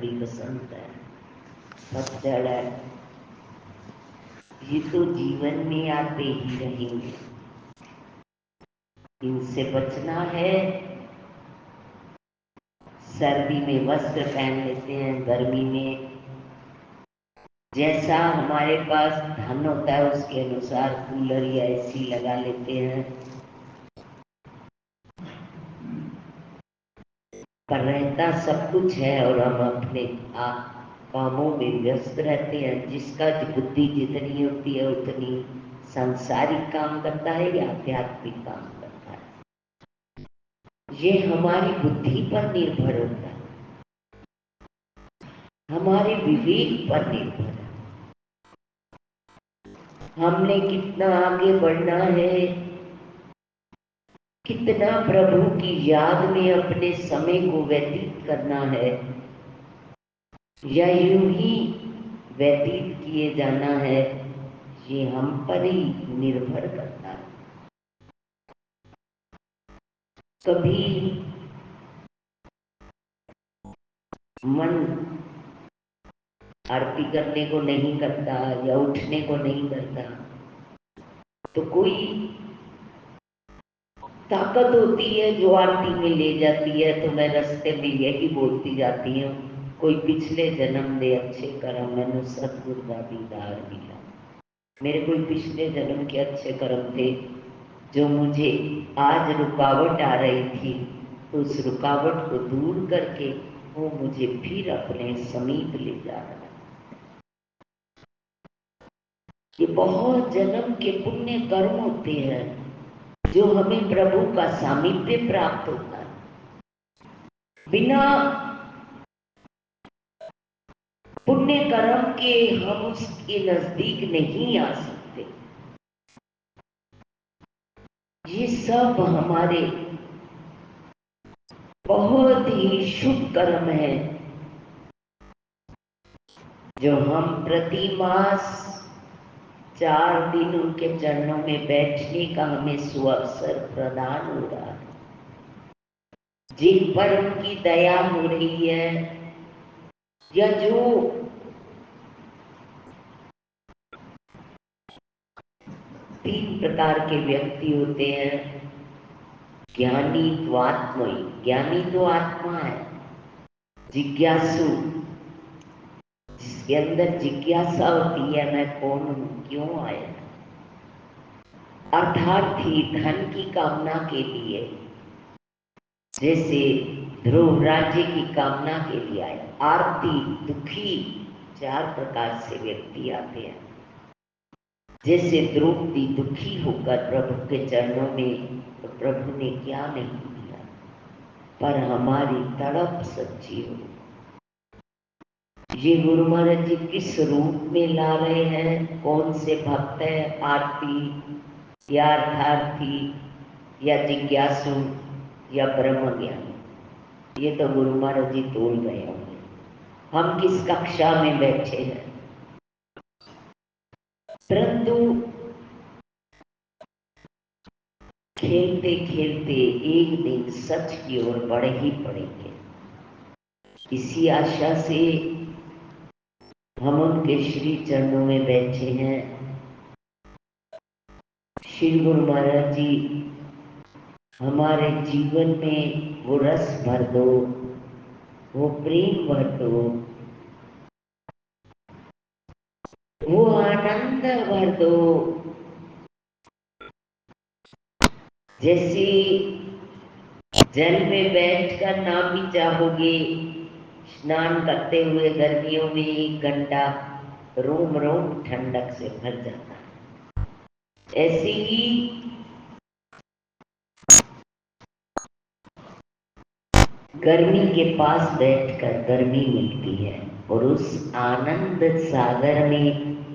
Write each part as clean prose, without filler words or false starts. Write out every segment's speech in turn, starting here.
बड़ी बसंत है, पतझड़ है, ये तो जीवन में आते ही रहेंगे। इनसे बचना है। सर्दी में वस्त्र पहन लेते हैं, गर्मी में जैसा हमारे पास धन होता है उसके अनुसार कूलर या एसी लगा लेते हैं, पर रहता सब कुछ है और हम अपने कामों में व्यस्त रहते हैं। जिसका बुद्धि जितनी होती है उतनी सांसारिक काम करता है या आध्यात्मिक काम करता है, ये हमारी बुद्धि पर निर्भर होता है, हमारे विवेक पर निर्भर है। हमने कितना आगे बढ़ना है, कितना प्रभु की याद में अपने समय को व्यतीत करना है, या यूं ही व्यतीत किए जाना है, ये हम पर ही निर्भर करता है। कभी मन आरती करने को नहीं करता या उठने को नहीं करता, तो कोई ताकत होती है जो आरती में ले जाती है। तो मैं रास्ते में यही बोलती जाती हूँ, कोई पिछले जन्म दे अच्छे कर्म, मैंने सतगुरु का दीदार मिला। मेरे कोई पिछले जन्म के अच्छे कर्म थे जो मुझे आज रुकावट आ रही थी, तो उस रुकावट को दूर करके वो मुझे फिर अपने समीप ले जा रहा है। ये बहुत जन्म के पुण्य कर्म होते हैं जो हमें प्रभु का सामीप्य प्राप्त होता है। बिना पुण्य कर्म के हम उसके नजदीक नहीं आ सकते। ये सब हमारे बहुत ही शुभ कर्म है जो हम प्रति मास 4 दिन उनके चरणों में बैठने का हमें सुअवसर प्रदान हो रहा है। जिन पर उनकी दया हो रही है, या जो तीन प्रकार के व्यक्ति होते हैं, ज्ञानी तो आत्मयी, ज्ञानी तो आत्मा है, जिज्ञासु जिसके अंदर जिज्ञासा होती है मैं कौन हूं, क्यों आया, अर्थार्थी धन की कामना के लिए, जैसे ध्रुव राज्य की कामना के लिए आए, आरती दुखी, 4 प्रकार से व्यक्ति आते हैं। जैसे द्रौपदी दुखी होकर प्रभु के चरणों में, तो प्रभु ने क्या नहीं दिया, पर हमारी तड़प सच्ची हो। ये गुरु महाराज जी किस रूप में ला रहे हैं, कौन से भक्त है, आरती या अर्थार्थी या जिज्ञासु या ब्रह्म ज्ञानी, ये तो गुरु महाराज जी तोल गए होंगे। हम किस कक्षा में बैठे हैं, परंतु खेलते खेलते एक दिन सच की ओर बढ़ ही पड़ेंगे। इसी आशा से हम उनके श्री चरणों में बैठे हैं। श्री गुरु महाराज जी हमारे जीवन में वो रस भर दो, वो प्रेम भर दो, वो आनंद भर दो। जैसे जल में बैठकर ना भी चाहोगे, स्नान करते हुए गर्मियों में 1 घंटा रोम रोम ठंडक से भर जाता है, ऐसे ही गर्मी के पास बैठकर गर्मी मिलती है, और उस आनंद सागर में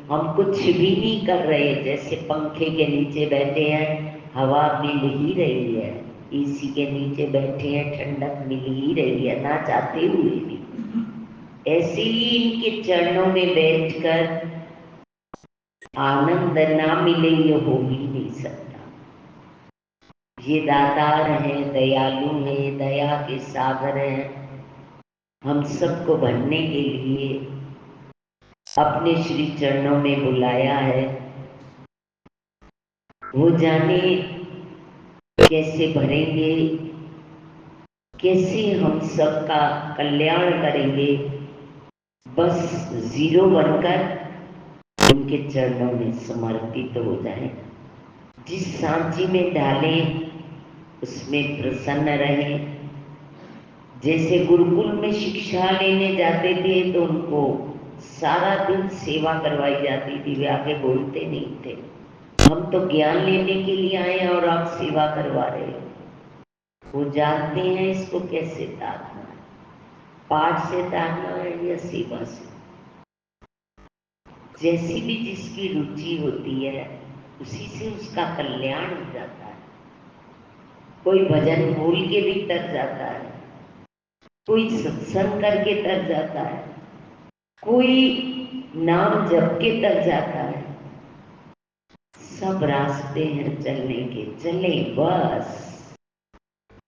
हम कुछ भी नहीं कर रहे, जैसे पंखे के नीचे बैठे हैं हवा मिल ही रही है, एसी के नीचे बैठे हैं ठंडक मिल ही रही है ना चाहते हुए भी। ऐसे ही इनके चरणों में बैठकर आनंद ना मिले ये हो ही नहीं सकता। ये दातार हैं, दयालु हैं, दया के सागर हैं, हम सबको भरने के लिए अपने श्री चरणों में बुलाया है। वो जाने कैसे भरेंगे, कैसे हम सबका कल्याण करेंगे। बस जीरो बनकर उनके चरणों में समर्पित हो जाएं। जिस सांची में डालें उसमें प्रसन्न रहें। जैसे गुरुकुल में शिक्षा लेने जाते थे तो उनको सारा दिन सेवा करवाई जाती थी, वे आगे बोलते नहीं थे। हम तो ज्ञान लेने के लिए आए हैं और आप सेवा करवा रहे हो। वो जानते हैं इसको कैसे तारना है, पाठ से तारना है या सेवा से। जैसी भी जिसकी रुचि होती है उसी से उसका कल्याण हो जाता है। कोई भजन बोल के भी तर जाता है, कोई सत्संग करके तर जाता है, कोई नाम जप के तर जाता है। सब रास्ते हैं चलने के, चले बस।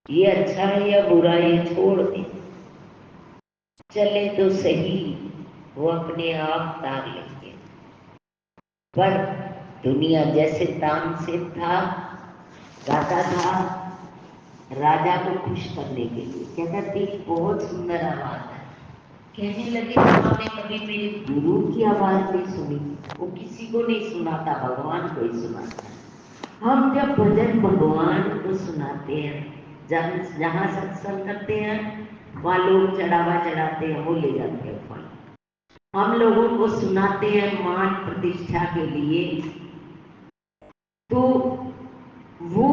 ये अच्छा है या बुरा ये छोड़ दे, चले तो सही, वो अपने आप तार लेंगे। पर दुनिया जैसे तामसेन था, गाता था राजा को खुश करने के लिए, कहता तेरी बहुत सुंदर आवाज है। कहने लगे आपने कभी मेरे गुरु की आवाज नहीं सुनी? वो किसी को नहीं सुनाता, भगवान को ही सुनाता है। हम जब भजन भगवान को सुनाते हैं, जब जहाँ सत्संग करते हैं वहाँ लोग चढ़ावा चढ़ाते हैं, वो ले जाते हैं फल। हम लोगों को सुनाते हैं मान प्रतिष्ठा के लिए, तो वो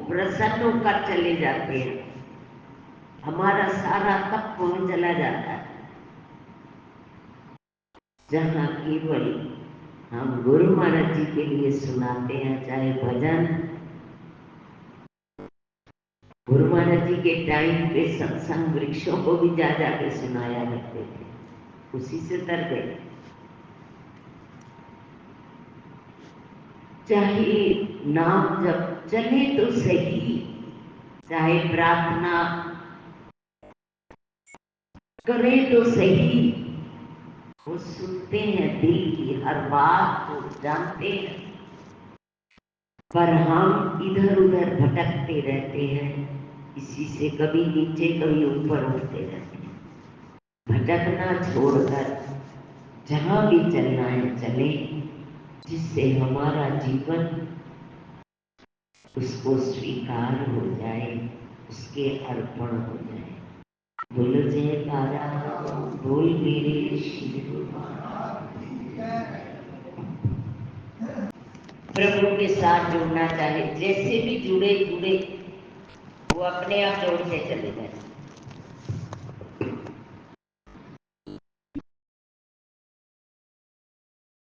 प्रसन्न होकर चले जाते हैं। हमारा सारा तप वहाँ चला जाता है। जहाँ केवल हम गुरु महाराज जी के लिए सुनाते हैं, चाहे भजन, गुरु महाराज जी के टाइम पे सत्संग वृक्षों को भी जा जाके सुनाया करते थे, उसी से तर गए। चाहे नाम जब चले तो सही, चाहे प्रार्थना करें तो सही, वो सुनते हैं, दिल की हर बात को जानते हैं। पर हम इधर उधर भटकते रहते हैं, इसी से कभी नीचे कभी ऊपर होते रहते हैं। भटकना छोड़कर जहाँ भी चलना है चले, जिससे हमारा जीवन उसको स्वीकार हो जाए, उसके अर्पण हो जाए। बोल जयकारा बोल मेरे श्री गुरु प्रभु के साथ जुड़ना चाहे, जैसे भी जुड़े जुड़े वो अपने आप जोड़ते चले जाए।